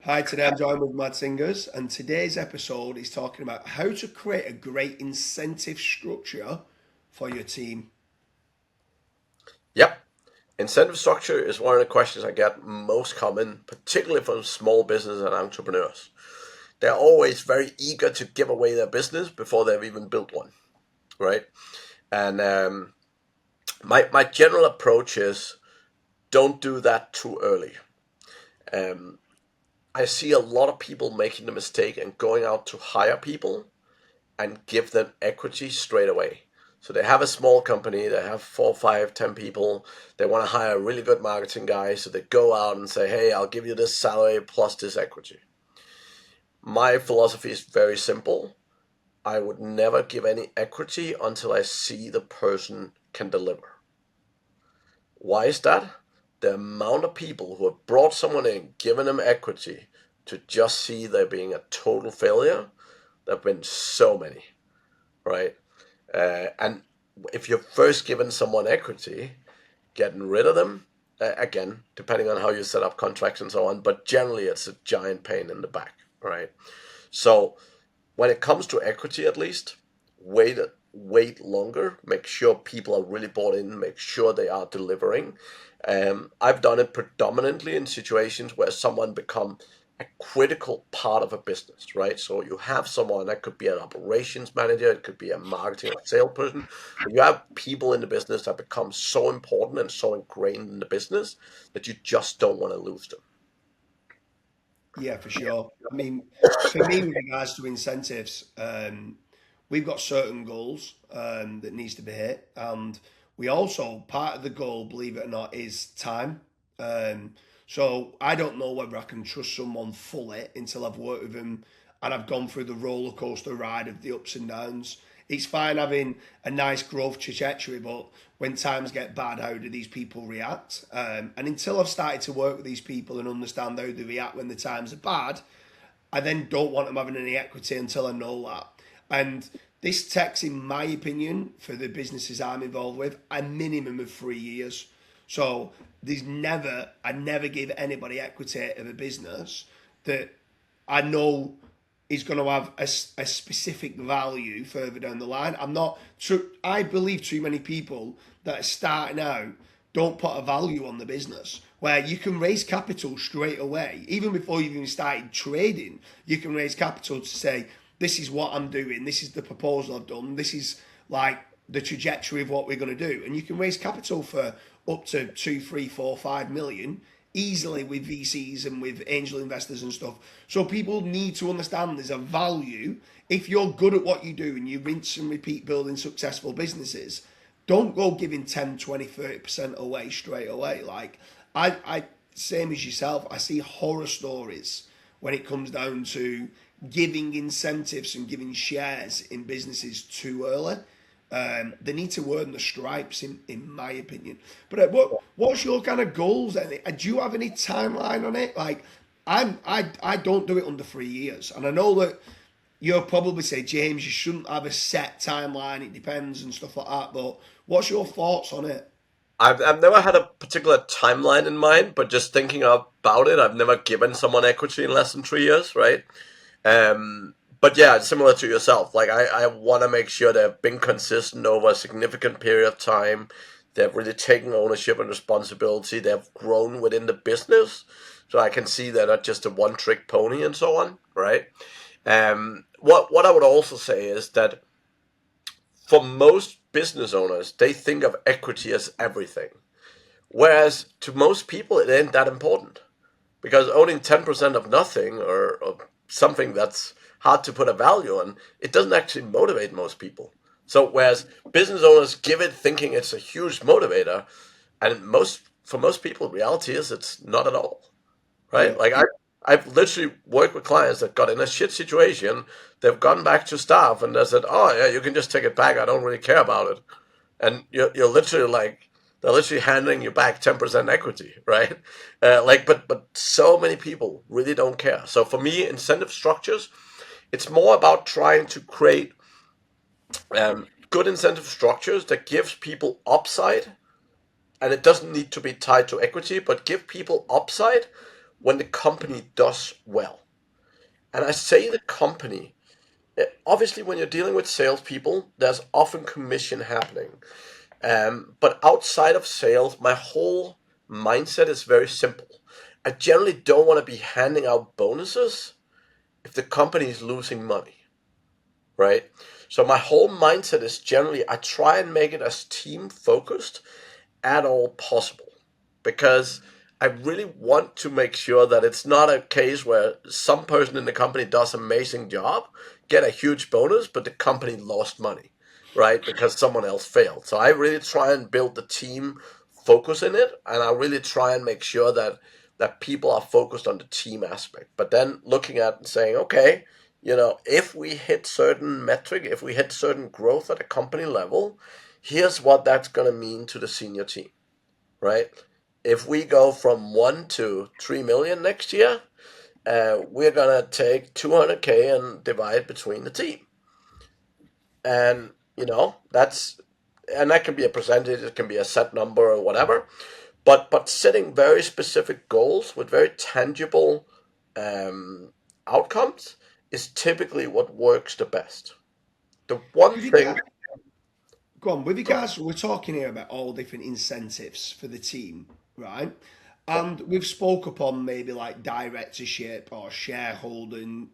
Hi, today I'm joined with Mad Singers, and today's episode is talking about how to create a great incentive structure for your team. Yep. Incentive structure is one of the questions I get most common, particularly from small business and entrepreneurs. They're always very eager to give away their business before they've even built one, right? And my general approach is don't do that too early. Um, I see a lot of people making the mistake and going out to hire people and give them equity straight away. So they have a small company, they have four, five, 10 people. They want to hire a really good marketing guy. So they go out and say, hey, I'll give you this salary plus this equity. My philosophy is very simple. I would never give any equity until I see the person can deliver. Why is that? The amount of people who have brought someone in, given them equity to just see there being a total failure, there have been so many, right? And if you're first giving someone equity, getting rid of them, again, depending on how you set up contracts and so on, but generally it's a giant pain in the back, right? So when it comes to equity, at least, wait longer. Make sure people are really bought in. Make sure they are delivering. I've done it predominantly in situations where someone become a critical part of a business, right? So you have someone that could be an operations manager, it could be a marketing or salesperson, but you have people in the business that become so important and so ingrained in the business that you just don't want to lose them. Yeah, for sure. I mean, for me, with regards to incentives, we've got certain goals that needs to be hit, and we also part of the goal, believe it or not, is time. So I don't know whether I can trust someone fully until I've worked with them and I've gone through the roller coaster ride of the ups and downs. It's fine having a nice growth trajectory, but when times get bad, how do these people react? And until I've started to work with these people and understand how they react when the times are bad, I then don't want them having any equity until I know that. And this takes, in my opinion, for the businesses I'm involved with, a minimum of 3 years. So I never give anybody equity of a business that I know is going to have a specific value further down the line. I believe too many people that are starting out don't put a value on the business where you can raise capital straight away. Even before you've even started trading, you can raise capital to say, this is what I'm doing, this is the proposal I've done, this is like the trajectory of what we're going to do. And you can raise capital for up to 2, 3, 4, 5 million easily with VCs and with angel investors and stuff. So people need to understand there's a value. If you're good at what you do and you rinse and repeat building successful businesses, don't go giving 10, 20, 30% away straight away. Like I same as yourself, I see horror stories when it comes down to giving incentives and giving shares in businesses too early. They need to earn the stripes, in my opinion. But what's your kind of goals? Do you have any timeline on it? Like, I don't do it under 3 years, and I know that you'll probably say, James, you shouldn't have a set timeline. It depends and stuff like that. But what's your thoughts on it? I've never had a particular timeline in mind, but just thinking about it, I've never given someone equity in less than 3 years, right? But yeah, similar to yourself, like I want to make sure they've been consistent over a significant period of time. They've really taken ownership and responsibility. They've grown within the business, so I can see they're not just a one-trick pony and so on, right? What I would also say is that for most business owners, they think of equity as everything. Whereas to most people, it ain't that important because owning 10% of nothing or something that's hard to put a value on, it doesn't actually motivate most people. So whereas business owners give it thinking it's a huge motivator, and for most people, reality is it's not at all, right? Yeah. Like I've literally worked with clients that got in a shit situation. They've gone back to staff and they said, "Oh yeah, you can just take it back. I don't really care about it." And you're literally like they're literally handing you back 10% equity, right? But so many people really don't care. So for me, incentive structures, it's more about trying to create good incentive structures that gives people upside, and it doesn't need to be tied to equity, but give people upside when the company does well. And I say the company, obviously, when you're dealing with salespeople, there's often commission happening. But outside of sales, my whole mindset is very simple. I generally don't want to be handing out bonuses if the company is losing money, right? So my whole mindset is generally I try and make it as team focused at all possible because I really want to make sure that it's not a case where some person in the company does an amazing job, get a huge bonus, but the company lost money, right? Because someone else failed. So I really try and build the team focus in it, and I really try and make sure that people are focused on the team aspect. But then looking at and saying, okay, if we hit certain metric, if we hit certain growth at a company level, here's what that's going to mean to the senior team, right? If we go from 1 to 3 million next year, we're going to take 200K and divide between the team. And, that can be a percentage, it can be a set number or whatever. But setting very specific goals with very tangible um, outcomes is typically what works the best. The one With thing, regard, go on. With regards, we're talking here about all different incentives for the team, right? And we've spoke upon maybe like directorship or shareholding.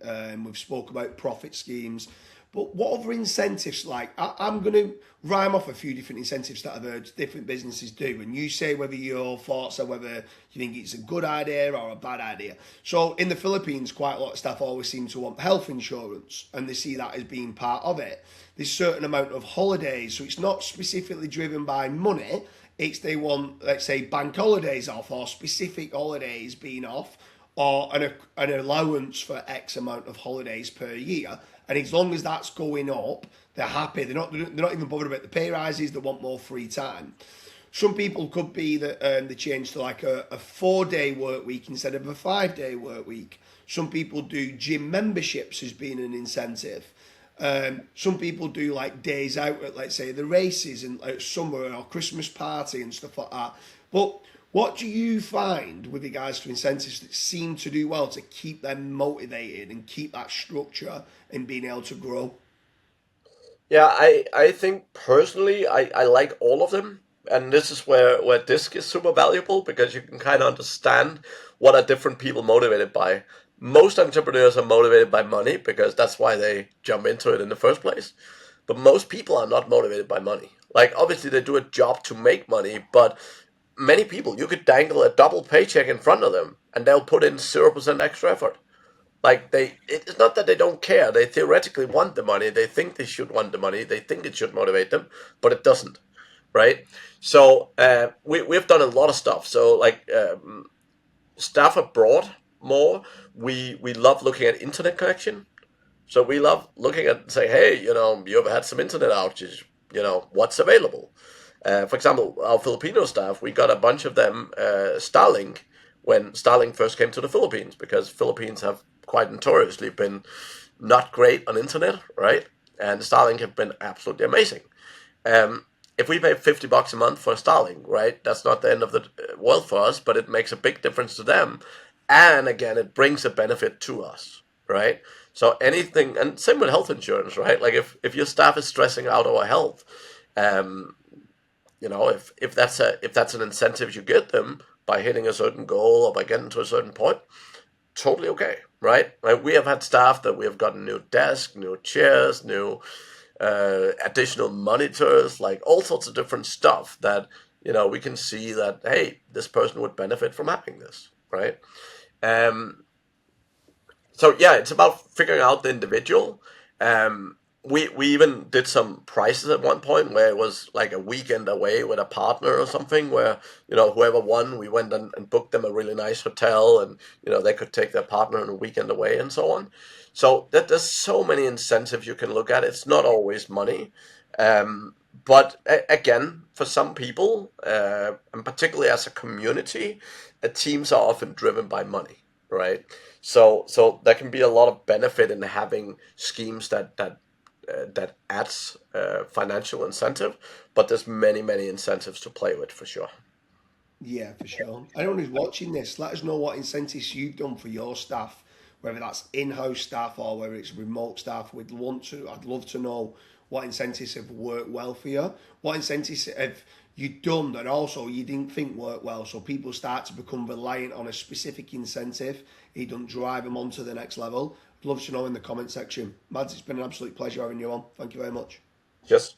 We've spoke about profit schemes. But what other incentives? Like I'm going to rhyme off a few different incentives that I've heard different businesses do, and you say whether your thoughts are whether you think it's a good idea or a bad idea. So in the Philippines, quite a lot of staff always seem to want health insurance, and they see that as being part of it. There's a certain amount of holidays, so it's not specifically driven by money. It's they want, let's say, bank holidays off or specific holidays being off or an allowance for X amount of holidays per year. And as long as that's going up, they're happy. They're not even bothered about the pay rises. They want more free time. Some people could be that they change to like a 4 day work week instead of a 5 day work week. Some people do gym memberships as being an incentive. Some people do like days out at, let's say, the races and like summer or Christmas party and stuff like that. But what do you find with regards to incentives that seem to do well to keep them motivated and keep that structure and being able to grow? yeah, I think personally I like all of them. And this is where disc is super valuable because you can kind of understand what are different people motivated by. Most entrepreneurs are motivated by money because that's why they jump into it in the first place. But most people are not motivated by money. Like obviously they do a job to make money, but many people you could dangle a double paycheck in front of them and they'll put in 0% extra effort. Like it's not that they don't care. They theoretically want the money. They think they should want the money. They think it should motivate them, but it doesn't, right? So we've done a lot of stuff. So like staff abroad more. We love looking at internet connection. So we love looking at saying, hey, you ever had some internet outages? What's available? For example, our Filipino staff, we got a bunch of them Starlink when Starlink first came to the Philippines because Philippines have quite notoriously been not great on internet, right? And Starlink have been absolutely amazing. Um, if we pay $50 a month for Starlink, right, that's not the end of the world for us, but it makes a big difference to them. And again, it brings a benefit to us, right? So anything, and same with health insurance, right? Like if your staff is stressing out over health, um, if that's an incentive you get them by hitting a certain goal or by getting to a certain point, totally okay, right? Like we have had staff that we have gotten new desks, new chairs, new additional monitors, like all sorts of different stuff that we can see that hey, this person would benefit from having this, right? Um, so yeah, it's about figuring out the individual. We even did some prices at one point where it was like a weekend away with a partner or something where whoever won we went and booked them a really nice hotel and they could take their partner on a weekend away and so on. So that there's so many incentives you can look at. It's not always money. um, but again, for some people, and particularly as a community, teams are often driven by money, right? So there can be a lot of benefit in having schemes that adds financial incentive, but there's many incentives to play with for sure. Yeah, for sure. Anyone who's watching this, let us know what incentives you've done for your staff, whether that's in-house staff or whether it's remote staff. I'd love to know what incentives have worked well for you. What incentives have you done that also you didn't think worked well? So people start to become reliant on a specific incentive. It doesn't drive them on to the next level. I'd love to know in the comment section. Mads, it's been an absolute pleasure having you on. Thank you very much. Yes.